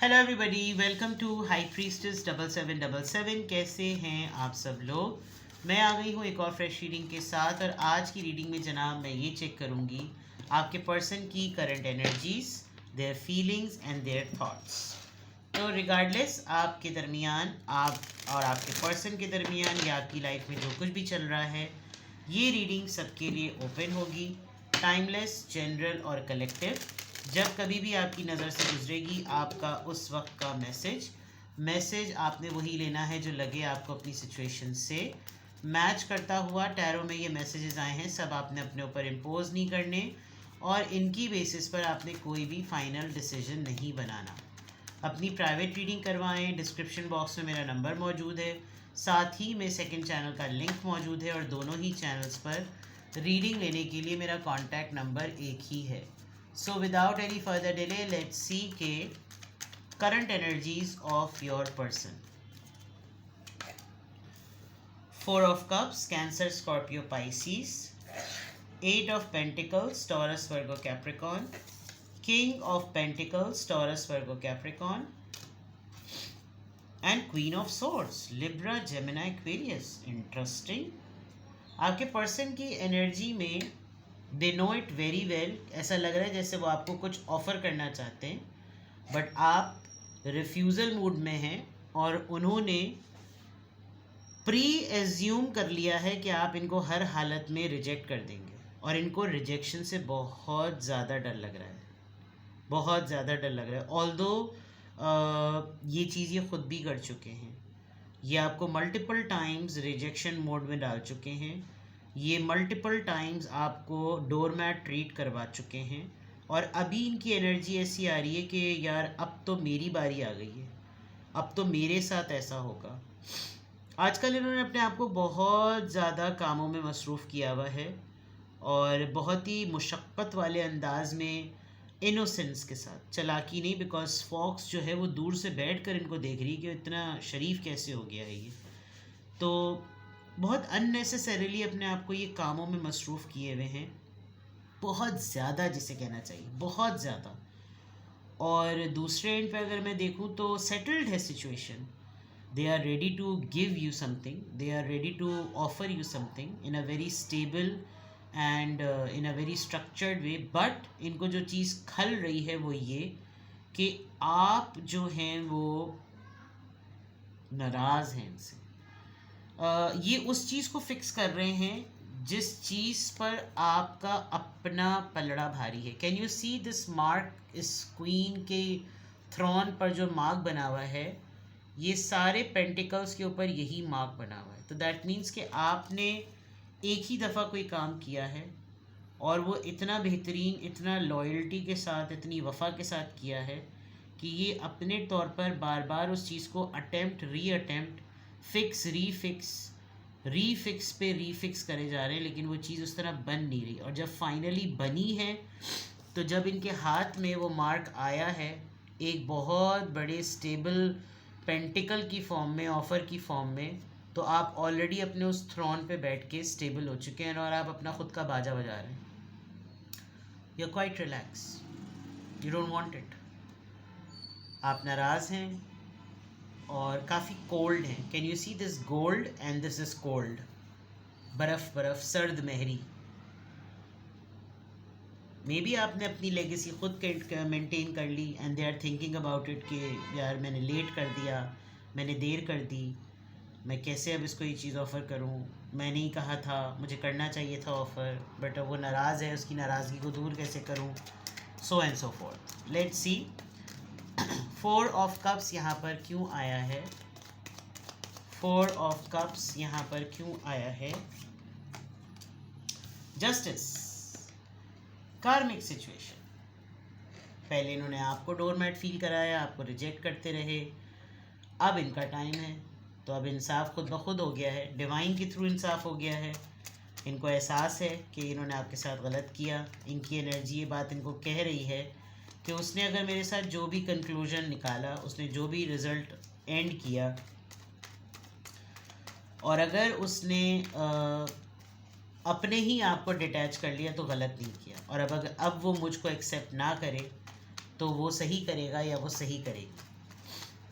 Hello everybody, welcome to high priestess 7777। कैसे हैं आप सब लोग। मैं आ गई हूँ एक और फ्रेश रीडिंग के साथ। और आज की रीडिंग में जनाब मैं ये चेक करूँगी आपके पर्सन की current energies, their feelings and their thoughts. तो रिगार्डलेस आपके दरमियान, आप और आपके पर्सन के दरमियान या आपकी लाइफ में जो कुछ भी चल रहा है, ये रीडिंग सबके लिए ओपन होगी। टाइमलेस, जनरल और कलेक्टिव। जब कभी भी आपकी नज़र से गुजरेगी आपका उस वक्त का मैसेज आपने वही लेना है जो लगे आपको अपनी सिचुएशन से मैच करता हुआ। टैरो में ये मैसेजेस आए हैं, सब आपने अपने ऊपर इम्पोज नहीं करने और इनकी बेसिस पर आपने कोई भी फाइनल डिसीजन नहीं बनाना। अपनी प्राइवेट रीडिंग करवाएं। डिस्क्रिप्शन बॉक्स में मेरा नंबर मौजूद है, साथ ही में सेकंड चैनल का लिंक मौजूद है और दोनों ही चैनल्स पर रीडिंग लेने के लिए मेरा कॉन्टैक्ट नंबर एक ही है। So without any further delay, let's see के current energies of your person. Four of Cups, Cancer, Scorpio, Pisces. Eight of Pentacles, Taurus, Virgo, Capricorn. King of Pentacles, Taurus, Virgo, Capricorn. And Queen of Swords, Libra, Gemini, Aquarius. Interesting. आपके person की energy में they know it very well. ऐसा लग रहा है जैसे वो आपको कुछ ऑफ़र करना चाहते हैं, बट आप रिफ्यूज़ल मूड में हैं और उन्होंने प्री एज्यूम कर लिया है कि आप इनको हर हालत में रिजेक्ट कर देंगे और इनको रिजेक्शन से बहुत ज़्यादा डर लग रहा है, बहुत ज़्यादा डर लग रहा है। ऑल्दो ये चीज़ ये खुद भी कर चुके हैं, ये आपको मल्टीपल टाइम्स रिजेक्शन मोड में डाल चुके हैं, ये मल्टीपल टाइम्स आपको डोरमैट ट्रीट करवा चुके हैं और अभी इनकी एनर्जी ऐसी आ रही है कि यार अब तो मेरी बारी आ गई है, अब तो मेरे साथ ऐसा होगा। आजकल इन्होंने अपने आप को बहुत ज़्यादा कामों में मसरूफ़ किया हुआ है और बहुत ही मुशक्क़त वाले अंदाज में, इनोसेंस के साथ, चालाकी नहीं, बिकॉज फॉक्स जो है वो दूर से बैठ कर इनको देख रही है कि इतना शरीफ कैसे हो गया है ये। तो बहुत अननेसेसरीली अपने आप को ये कामों में मसरूफ़ किए हुए हैं, बहुत ज़्यादा, जिसे कहना चाहिए बहुत ज़्यादा। और दूसरे एंड पे अगर मैं देखूँ तो सेटल्ड है situation. They are ready to give you something, they are ready to offer you something in a very stable and in a very structured way. But इनको जो चीज़ खल रही है वो ये कि आप जो हैं वो नाराज़ हैं इनसे। ये उस चीज़ को फिक्स कर रहे हैं जिस चीज़ पर आपका अपना पलड़ा भारी है। Can you see this mark? इस क्वीन के थ्रोन पर जो मार्क बना हुआ है, ये सारे पेंटिकल्स के ऊपर यही मार्क बना हुआ है। तो दैट मीन्स कि आपने एक ही दफ़ा कोई काम किया है और वो इतना बेहतरीन, इतना लॉयल्टी के साथ, इतनी वफ़ा के साथ किया है कि ये अपने तौर पर बार बार उस चीज़ को री अटेम्प्ट, रीफिक्स पे रीफिक्स करे जा रहे हैं, लेकिन वो चीज़ उस तरह बन नहीं रही। और जब फाइनली बनी है, तो जब इनके हाथ में वो मार्क आया है एक बहुत बड़े स्टेबल पेंटिकल की फॉर्म में, ऑफ़र की फॉर्म में, तो आप ऑलरेडी अपने उस थ्रोन पे बैठ के स्टेबल हो चुके हैं और आप अपना खुद का बाजा बजा रहे हैं। You are quite relax, you don't want it. आप नाराज़ हैं और काफ़ी कोल्ड हैं। Can you see this gold and this is cold, बर्फ़, सर्द महरी। मे बी आपने अपनी लेगेसी खुद मेंटेन कर ली and they are thinking about it कि यार मैंने लेट कर दिया, मैंने देर कर दी, मैं कैसे अब इसको ये चीज़ ऑफ़र करूं, मैंने ही कहा था, मुझे करना चाहिए था ऑफ़र, बट अब वो नाराज़ है, उसकी नाराज़गी को दूर कैसे करूं, so and so fourth. Let's see 4 of cups यहाँ पर क्यों आया है, 4 ऑफ कप्स यहाँ पर क्यों आया है। जस्टिस, कार्मिक सिचुएशन। पहले इन्होंने आपको डोरमैट फील कराया, आपको रिजेक्ट करते रहे, अब इनका टाइम है, तो अब इंसाफ खुद ब खुद हो गया है, डिवाइन के थ्रू इंसाफ हो गया है। इनको एहसास है कि इन्होंने आपके साथ गलत किया। इनकी एनर्जी ये बात इनको कह रही है कि उसने अगर मेरे साथ जो भी कंक्लूजन निकाला, उसने जो भी रिज़ल्ट एंड किया, और अगर उसने अपने ही आप को डिटैच कर लिया तो गलत नहीं किया। और अब वो मुझको एक्सेप्ट ना करे तो वो सही करेगा या वो सही करेगी।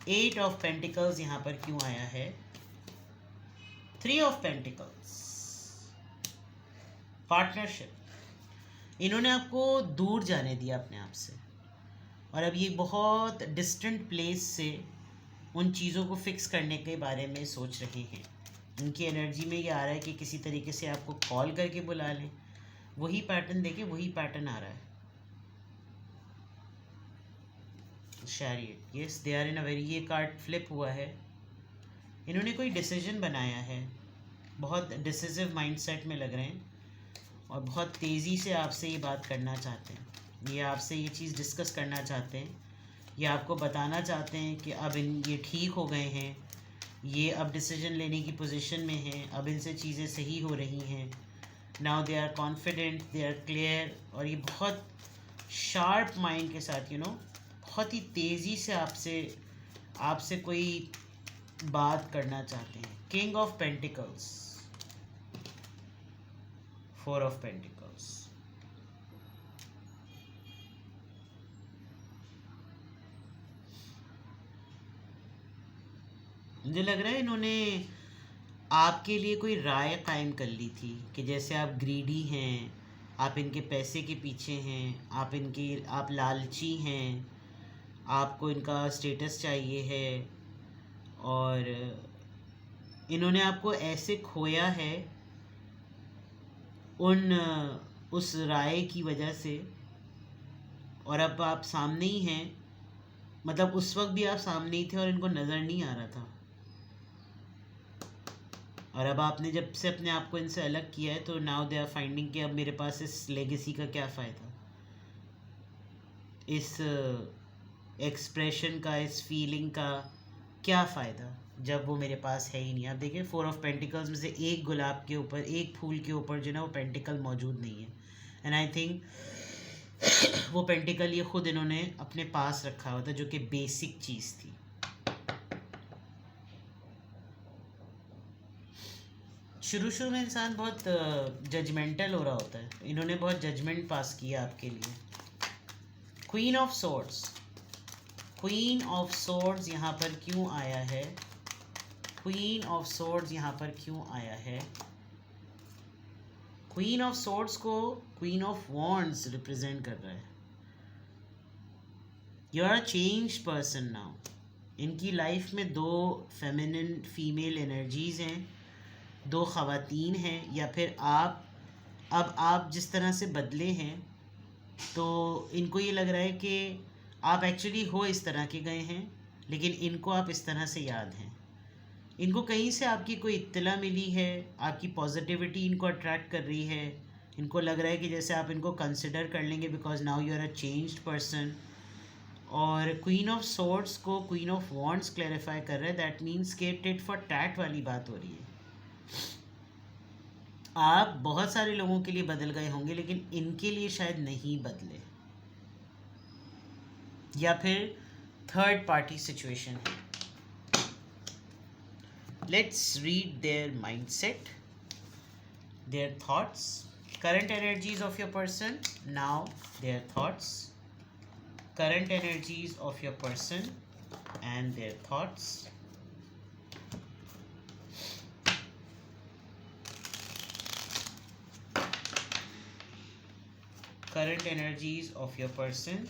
8 ऑफ पेंटिकल्स यहाँ पर क्यों आया है? 3 ऑफ पेंटिकल्स, पार्टनरशिप। इन्होंने आपको दूर जाने दिया अपने आप से, और अब ये बहुत डिस्टेंट प्लेस से उन चीज़ों को फिक्स करने के बारे में सोच रहे हैं। उनकी एनर्जी में ये आ रहा है कि किसी तरीके से आपको कॉल करके बुला लें। वही पैटर्न देखें, वही पैटर्न आ रहा है। Chariot, yes, they are in a very, ये कार्ड फ्लिप हुआ है। इन्होंने कोई डिसीजन बनाया है, बहुत डिसिसिव माइंडसेट में लग रहे हैं, और बहुत तेज़ी से आपसे ये बात करना चाहते हैं। ये आपसे ये चीज़ डिस्कस करना चाहते हैं। ये आपको बताना चाहते हैं कि अब ये ठीक हो गए हैं, ये अब डिसीजन लेने की पोजीशन में हैं, अब इनसे चीज़ें सही हो रही हैं। Now they are confident, they are clear, और ये बहुत शार्प माइंड के साथ बहुत ही तेज़ी से आपसे कोई बात करना चाहते हैं। King of pentacles, 4 of pentacles. मुझे लग रहा है इन्होंने आपके लिए कोई राय कायम कर ली थी कि जैसे आप ग्रीडी हैं, आप इनके पैसे के पीछे हैं, आप लालची हैं, आपको इनका स्टेटस चाहिए है, और इन्होंने आपको ऐसे खोया है उस राय की वजह से, और अब आप सामने ही हैं। मतलब उस वक्त भी आप सामने ही थे और इनको नज़र नहीं आ रहा था, और अब आपने जब से अपने आप को इनसे अलग किया है तो नाउ दे आर फाइंडिंग कि अब मेरे पास इस लेगेसी का क्या फ़ायदा, इस एक्सप्रेशन का, इस फीलिंग का क्या फ़ायदा जब वो मेरे पास है ही नहीं। आप देखिए 4 ऑफ पेंटिकल्स में से एक गुलाब के ऊपर, एक फूल के ऊपर जो ना वो पेंटिकल मौजूद नहीं है। एंड आई थिंक वो पेंटिकल ये खुद इन्होंने अपने पास रखा हुआ था, जो कि बेसिक चीज़ थी। शुरू में इंसान बहुत जजमेंटल हो रहा होता है, इन्होंने बहुत जजमेंट पास किया आपके लिए। Queen of swords, queen of swords यहाँ पर क्यों आया है? क्वीन ऑफ सोर्ड्स यहाँ पर क्यों आया है? क्वीन ऑफ सोर्ड्स को क्वीन ऑफ वॉन्ड्स रिप्रेजेंट कर रहा है। You are a change person now. इनकी लाइफ में 2 फेमिनिन फीमेल एनर्जीज हैं, 2 ख़वातीन हैं, या फिर आप जिस तरह से बदले हैं, तो इनको ये लग रहा है कि आप एक्चुअली हो इस तरह के गए हैं, लेकिन इनको आप इस तरह से याद हैं। इनको कहीं से आपकी कोई इत्तला मिली है, आपकी पॉजिटिविटी इनको अट्रैक्ट कर रही है। इनको लग रहा है कि जैसे आप इनको कंसिडर कर लेंगे because now you are a changed person. और क्वीन ऑफ सोर्ड्स को क्वीन ऑफ वॉन्ड्स क्लैरिफाई कर रहा है। दैट मीन्स के टिट फॉर टैट वाली बात हो रही है। आप बहुत सारे लोगों के लिए बदल गए होंगे, लेकिन इनके लिए शायद नहीं बदले, या फिर थर्ड पार्टी सिचुएशन है। Let's read there mindset, their thoughts, current energies of your person, now their thoughts, current energies of your person and their thoughts. Current energies of your person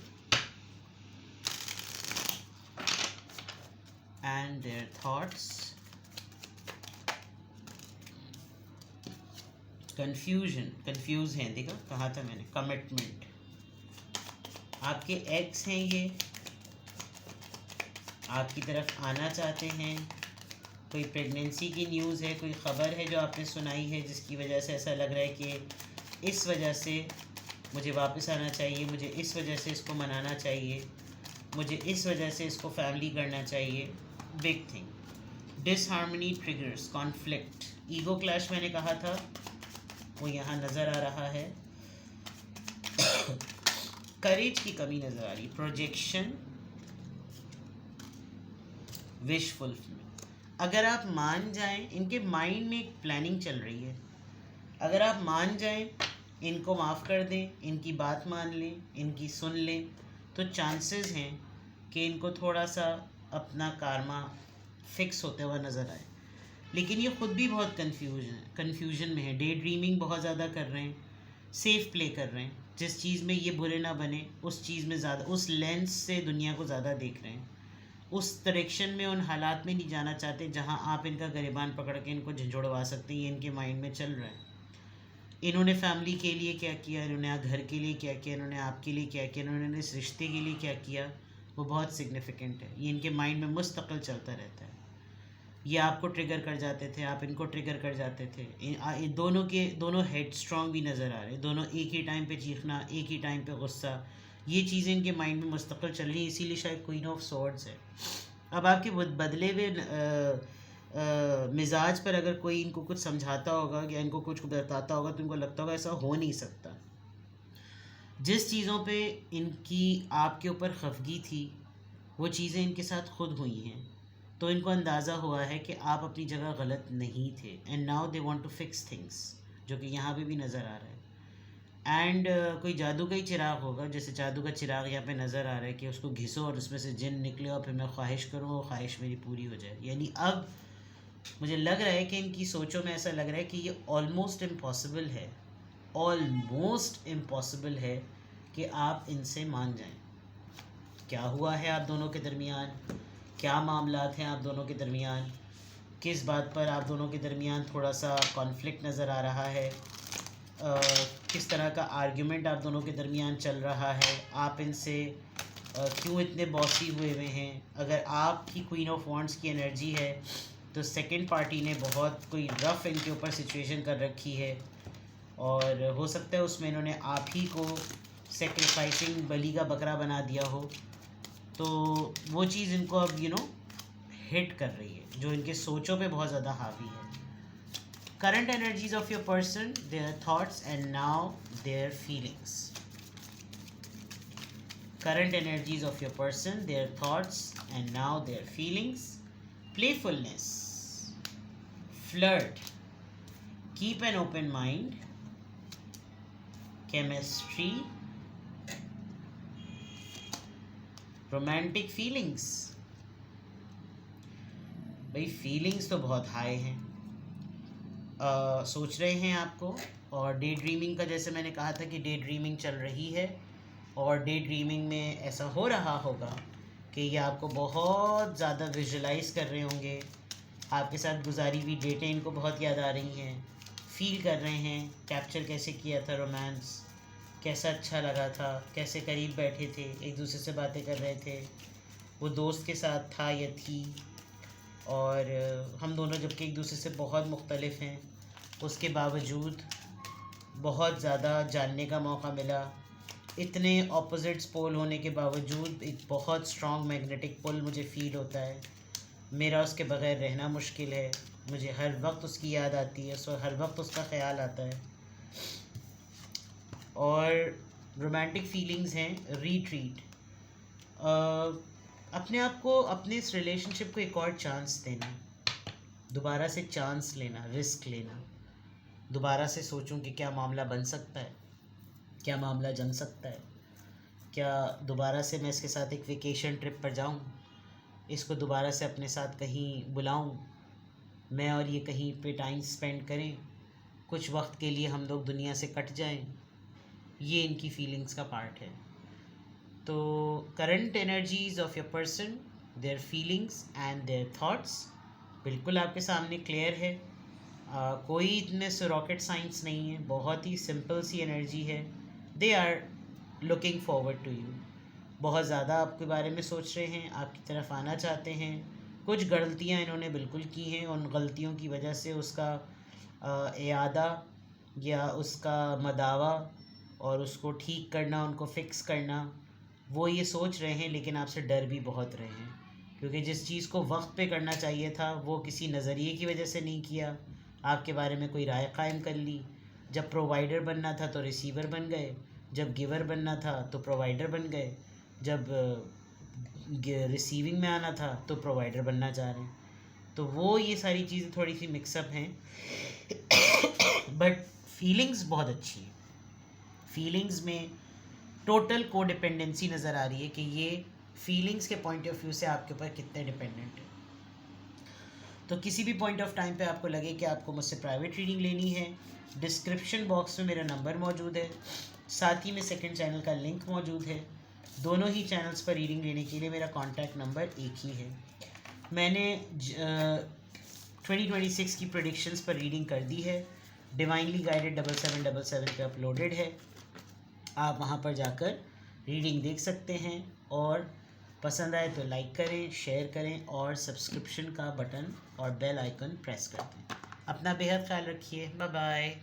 and their thoughts. Confusion, confuse हैं, देखा कहा था मैंने। Commitment, आपके x हैं, ये आपकी तरफ आना चाहते हैं। कोई प्रेगनेंसी की न्यूज़ है, कोई ख़बर है जो आपने सुनाई है, जिसकी वजह से ऐसा लग रहा है कि इस वजह से मुझे वापस आना चाहिए, मुझे इस वजह से इसको मनाना चाहिए, मुझे इस वजह से इसको फैमिली करना चाहिए। Big thing. Disharmony triggers conflict, ego clash मैंने कहा था, वो यहाँ नज़र आ रहा है। करेज की कमी नज़र आ रही, प्रोजेक्शन, विश फुलफिलमेंट। अगर आप मान जाएं, इनके माइंड में एक प्लानिंग चल रही है, अगर आप मान जाएं, इनको माफ़ कर दें, इनकी बात मान लें, इनकी सुन लें, तो चांसेस हैं कि इनको थोड़ा सा अपना karma फिक्स होते हुआ नज़र आए। लेकिन ये खुद भी बहुत कन्फ्यूजन में है। डे ड्रीमिंग बहुत ज़्यादा कर रहे हैं, सेफ प्ले कर रहे हैं, जिस चीज़ में ये बुरे ना बने उस चीज़ में ज़्यादा, उस लेंस से दुनिया को ज़्यादा देख रहे हैं, उस डायरेक्शन में, उन हालात में नहीं जाना चाहते जहाँ आप इनका गिरबान पकड़ के इनको झंझोड़वा सकते हैं। ये इनके माइंड में चल रहा है। इन्होंने फैमिली के लिए क्या किया, इन्होंने घर के लिए क्या किया, इन्होंने आपके लिए क्या किया, इन्होंने इस रिश्ते के लिए क्या किया, वो बहुत सिग्निफिकेंट है। ये इनके माइंड में मुस्तकिल चलता रहता है। ये आपको ट्रिगर कर जाते थे, आप इनको ट्रिगर कर जाते थे। दोनों के दोनों हेड स्ट्रॉन्ग भी नज़र आ रहे हैं, दोनों एक ही टाइम पे चीखना, एक ही टाइम पे गुस्सा, ये चीज़ें इनके माइंड में मुस्तकिल चल रही हैं। इसीलिए शायद क्वीन ऑफ स्वॉर्ड्स है। अब आपके बदले हुए मिजाज पर अगर कोई इनको कुछ समझाता होगा या इनको कुछ बताता होगा तो इनको लगता होगा ऐसा हो नहीं सकता। जिस चीज़ों पे इनकी आपके ऊपर खफगी थी वो चीज़ें इनके साथ खुद हुई हैं, तो इनको अंदाज़ा हुआ है कि आप अपनी जगह गलत नहीं थे। And now they want to fix things, जो कि यहाँ पे भी नज़र आ रहा है। एंड कोई जादू का ही चिराग होगा, जैसे जादू का चिराग यहाँ पे नज़र आ रहा है कि उसको घिसो और उसमें से जिन निकले और फिर मैं ख्वाहिश करूँ वो ख्वाहिश मेरी पूरी हो जाए। यानी अब मुझे लग रहा है कि इनकी सोचों में ऐसा लग रहा है कि ये ऑलमोस्ट इम्पॉसिबल है, ऑलमोस्ट इम्पॉसिबल है कि आप इनसे मान जाएं। क्या हुआ है आप दोनों के दरमियान, क्या मामलात हैं आप दोनों के दरमियान, किस बात पर आप दोनों के दरमियान थोड़ा सा कॉन्फ्लिक्ट नज़र आ रहा है, किस तरह का आर्ग्यूमेंट आप दोनों के दरमियान चल रहा है, आप इनसे क्यों इतने बॉसी हुए हैं। अगर आपकी क्वीन ऑफ वॉन्ड्स की एनर्जी है तो सेकंड पार्टी ने बहुत कोई रफ़ इनके ऊपर सिचुएशन कर रखी है और हो सकता है उसमें इन्होंने आप ही को सेक्रीफाइसिंग बलि का बकरा बना दिया हो। तो वो चीज़ इनको अब हिट कर रही है, जो इनके सोचों पे बहुत ज़्यादा हावी है। Current energies of your person, their thoughts and now their feelings. Current energies of your person, their thoughts and now their feelings. Playfulness, flirt, keep an open mind, chemistry, romantic feelings। भाई feelings तो बहुत high हैं, सोच रहे हैं आपको। और day dreaming का, जैसे मैंने कहा था कि डे ड्रीमिंग चल रही है और डे ड्रीमिंग में ऐसा हो रहा होगा कि ये आपको बहुत ज़्यादा विजुलाइज कर रहे होंगे, आपके साथ गुजारी हुई डेटें इनको बहुत याद आ रही हैं, फील कर रहे हैं कैप्चर कैसे किया था रोमांस, कैसा अच्छा लगा था, कैसे करीब बैठे थे, एक दूसरे से बातें कर रहे थे, वो दोस्त के साथ था या थी, और हम दोनों जबकि एक दूसरे से बहुत मुख्तलिफ हैं उसके बावजूद बहुत ज़्यादा जानने का मौका मिला। इतने ऑपोजिट्स पोल होने के बावजूद एक बहुत स्ट्रॉन्ग मैग्नेटिक पुल मुझे फ़ील होता है। मेरा उसके बग़ैर रहना मुश्किल है, मुझे हर वक्त उसकी याद आती है, सो हर वक्त उसका ख़्याल आता है। और रोमांटिक फीलिंग्स हैं रीट्रीट, अपने आप को, अपने इस रिलेशनशिप को एक और चांस देना, दोबारा से चांस लेना, रिस्क लेना, दोबारा से सोचूं कि क्या मामला बन सकता है, क्या मामला जम सकता है, क्या दोबारा से मैं इसके साथ एक वेकेशन ट्रिप पर जाऊं, इसको दोबारा से अपने साथ कहीं बुलाऊं, मैं और ये कहीं पे टाइम स्पेंड करें, कुछ वक्त के लिए हम लोग दुनिया से कट जाएं। ये इनकी फीलिंग्स का पार्ट है। तो current energies of your person, their feelings and their thoughts बिल्कुल आपके सामने क्लियर है। कोई इतने से रॉकेट साइंस नहीं है, बहुत ही सिंपल सी एनर्जी है। They are looking forward to you, बहुत ज़्यादा आपके बारे में सोच रहे हैं, आपकी तरफ आना चाहते हैं। कुछ गलतियां इन्होंने बिल्कुल की हैं, उन गलतियों की वजह से उसका इयादा या उसका मदावा और उसको ठीक करना, उनको फ़िक्स करना, वो ये सोच रहे हैं, लेकिन आपसे डर भी बहुत रहे हैं, क्योंकि जिस चीज़ को वक्त पे करना चाहिए था वो किसी नज़रिए की वजह से नहीं किया, आपके बारे में कोई राय कायम कर ली। जब प्रोवाइडर बनना था तो रिसीवर बन गए, जब गिवर बनना था तो प्रोवाइडर बन गए, जब रिसीविंग में आना था तो प्रोवाइडर बनना चाह रहे हैं। तो वो ये सारी चीज़ें थोड़ी सी मिक्सअप हैं, बट फीलिंग्स बहुत अच्छी है। फीलिंग्स में टोटल कोडिपेंडेंसी नज़र आ रही है कि ये फीलिंग्स के पॉइंट ऑफ व्यू से आपके ऊपर कितने डिपेंडेंट है। तो किसी भी पॉइंट ऑफ टाइम पे आपको लगे कि आपको मुझसे प्राइवेट रीडिंग लेनी है, डिस्क्रिप्शन बॉक्स में मेरा नंबर मौजूद है, साथ ही में सेकंड चैनल का लिंक मौजूद है। दोनों ही चैनल्स पर रीडिंग लेने के लिए मेरा कॉन्टैक्ट नंबर एक ही है। मैंने 2026 की प्रेडिक्शंस पर रीडिंग कर दी है, डिवाइनली गाइडेड 7777 पे अपलोडेड है। आप वहाँ पर जाकर रीडिंग देख सकते हैं, और पसंद आए तो लाइक करें, शेयर करें और सब्सक्रिप्शन का बटन और बेल आइकन प्रेस कर दें। अपना बेहद ख्याल रखिए। Bye bye.